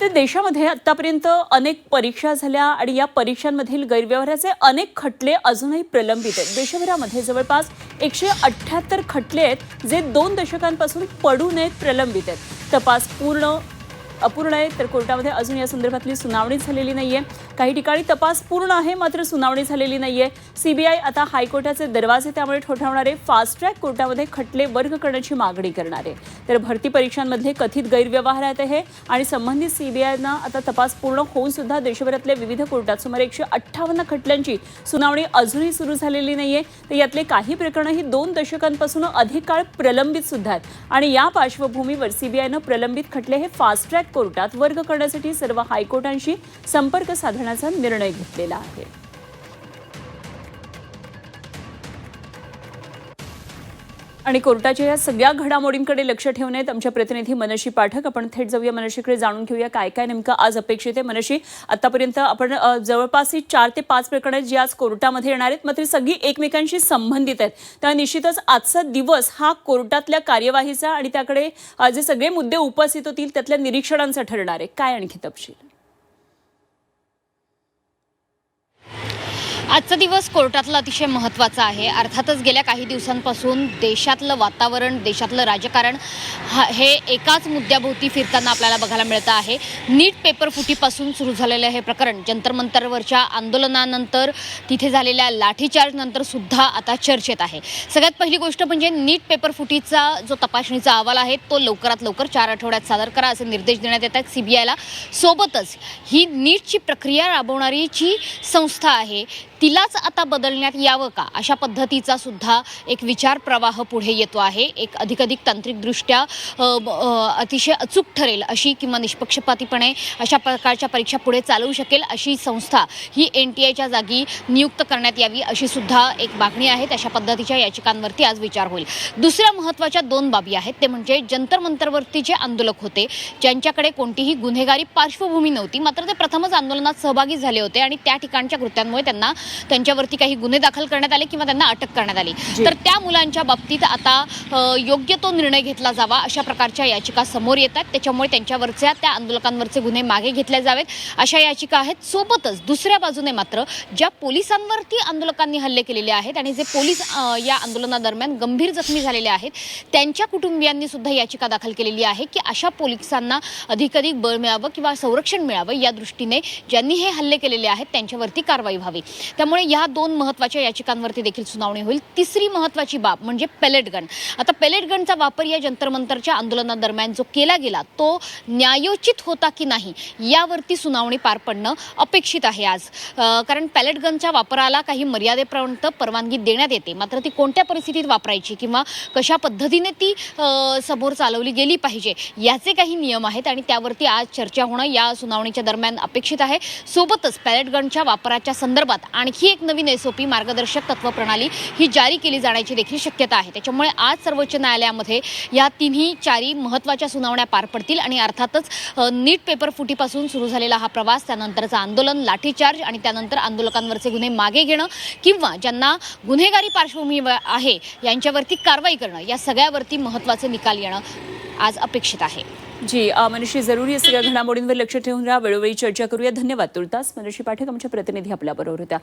तर देशामध्ये आतापर्यंत अनेक परीक्षा झाल्या आणि या परीक्षांमधील गैरव्यवहाराचे अनेक खटले अजूनही प्रलंबित आहेत। देशभरामध्ये जवळपास 178 खटले आहेत जे 2 दशकांपासून पडून आहेत, प्रलंबित आहेत। तपास अपूर्ण आहे, तर कोर्टामध्ये अजून या संदर्भातली सुनावणी झालेली नाहीये। काही ठिकाणी तपास पूर्ण आहे मात्र सुनावणी झालेली नाहीये। सीबीआय आता हायकोर्टाचे दरवाजे त्यामुळे ठोठावणारे फास्ट ट्रॅक कोर्टामध्ये खटले वर्ग करण्याची मागणी करणार आहे। तर भरती परीक्षांमध्ये कथित गैरव्यवहार आहेत हे आणि संबंधित सीबीआयना आता तपास पूर्ण होऊन सुद्धा देशभरातल्या विविध कोर्टात सुमारे 158 खटल्यांची सुनावणी अजूनही सुरू झालेली नाहीये। तर यातले काही प्रकरणं ही 2 दशकांपासून अधिक काळ प्रलंबित सुद्धा आहेत आणि या पार्श्वभूमीवर सीबीआयनं प्रलंबित खटले हे फास्ट ट्रॅक कोर्टात वर्ग करण्यासाठी सर्व हायकोर्टांशी संपर्क साधण्याचा निर्णय घेतलेला आहे। आणि कोर्टाच्या या सगळ्या घडामोडींकडे लक्ष ठेवून आहेत आमच्या प्रतिनिधी मनशी पाठक। आपण थेट जाऊया मनशीकडे, जाणून घेऊया काय काय नेमकं आज अपेक्षित आहे। मनशी, आतापर्यंत आपण जवळपास 4 ते 5 प्रकरणं जी आज कोर्टामध्ये येणार आहेत, मात्र सगळी एकमेकांशी संबंधित आहेत। त्या निश्चितच आजचा दिवस हा कोर्टातल्या कार्यवाहीचा आणि त्याकडे जे सगळे मुद्दे उपस्थित होतील त्यातल्या निरीक्षणांचा ठरणार आहे। काय आणखी तपशील? आजचा दिवस कोर्टातला अतिशय महत्त्वाचा आहे। अर्थातच गेल्या काही दिवसांपासून देशातलं वातावरण, देशातलं राजकारण हे एकाच मुद्द्याभोवती फिरताना आपल्याला बघायला मिळतं आहे। नीट पेपर फुटीपासून सुरू झालेलं हे प्रकरण जंतर मंतरवरच्या आंदोलनानंतर तिथे झालेल्या लाठीचार्ज नंतर सुद्धा आता चर्चेत आहे। सगळ्यात पहिली गोष्ट म्हणजे नीट पेपर फुटीचा जो तपासणीचा अहवाल आहे तो लवकरात लवकर 4 आठवड्यात सादर करा असे निर्देश देण्यात येत आहेत सीबीआयला। सोबतच ही नीटची प्रक्रिया राबवणारी जी संस्था आहे तिलाच आता बदलण्यात यावं का अशा पद्धतीचा सुद्धा एक विचार प्रवाह पुढे येतो आहे। एक अधिकाधिक तांत्रिकदृष्ट्या अतिशय अचूक ठरेल अशी किंवा निष्पक्षपातीपणे अशा प्रकारच्या परीक्षा पुढे चालवू शकेल अशी संस्था ही NTIच्या जागी नियुक्त करण्यात यावी अशी सुद्धा एक मागणी आहे। अशा पद्धतीच्या याचिकांवरती आज विचार होईल। दुसऱ्या महत्त्वाच्या 2 बाबी आहेत ते म्हणजे जंतर मंतरवरती जे आंदोलक होते ज्यांच्याकडे कोणतीही गुन्हेगारी पार्श्वभूमी नव्हती मात्र ते प्रथमच आंदोलनात सहभागी झाले होते आणि त्या ठिकाणच्या कृत्यांमुळे त्यांच्यावरती काही गुन्हे दाखल करण्यात आले किंवा त्यांना अटक करण्यात आली, तर त्या मुलांच्या बाबतीत आता योग्य तो निर्णय घेतला जावा अशा प्रकारच्या याचिका समोर येतात। त्याच्यामुळे त्यांच्यावरच्या त्या आंदोलकांवरचे गुन्हे मागे घेतले जावेत अशा याचिका आहेत। सोबतच दुसऱ्या बाजूने मात्र ज्या पोलिसांवरती आंदोलकांनी हल्ले केलेले आहेत आणि जे पोलीस या आंदोलनादरम्यान गंभीर जखमी झालेले आहेत त्यांच्या कुटुंबियांनी सुद्धा याचिका दाखल केलेली आहे की अशा पोलिसांना अधिकाधिक बळ मिळावं किंवा संरक्षण मिळावं या दृष्टीने ज्यांनी हे हल्ले केलेले आहेत त्यांच्यावरती कारवाई व्हावी। त्यामुळे या 2 महत्त्वाच्या याचिकांवरती देखील सुनावणी होईल। तिसरी महत्त्वाची बाब म्हणजे पेलेट गन। आता पेलेट गनचा वापर या जंतर मंतरच्या आंदोलनादरम्यान जो केला गेला तो न्यायोचित होता की नाही यावरती सुनावणी पार पडणं अपेक्षित आहे आज। कारण पेलेट गनच्या वापराला काही मर्यादेपर्यंत परवानगी देण्यात येते मात्र ती कोणत्या परिस्थितीत वापरायची किंवा कशा पद्धतीने ती समोर चालवली गेली पाहिजे याचे काही नियम आहेत आणि त्यावरती आज चर्चा होणं या सुनावणीच्या दरम्यान अपेक्षित आहे। सोबतच पेलेट गनच्या वापराच्या संदर्भात आणखी एक नवीन SOP मार्गदर्शक तत्व प्रणाली ही जारी केली जाण्याची देखील शक्यता आहे। त्याच्यामुळे आज सर्वोच्च न्यायालयामध्ये या 4 महत्त्वाच्या सुनावण्या पार पडतील आणि अर्थातच नीट पेपर फुटीपासून सुरू झालेला हा प्रवास, त्यानंतरचं आंदोलन, लाठीचार्ज आणि त्यानंतर आंदोलकांवरचे गुन्हे मागे घेणं किंवा ज्यांना गुन्हेगारी पार्श्वभूमी आहे यांच्यावरती कारवाई करणं या सगळ्यावरती महत्त्वाचे निकाल येणं आज अपेक्षित आहे। जी मनशी, जरूर या सगळ्या घडामोडींवर लक्ष ठेवून राहा, वेळोवेळी चर्चा करूया। धन्यवाद। तुर्तास मनशी पाठक आमच्या प्रतिनिधी आपल्याबरोबर होत्या।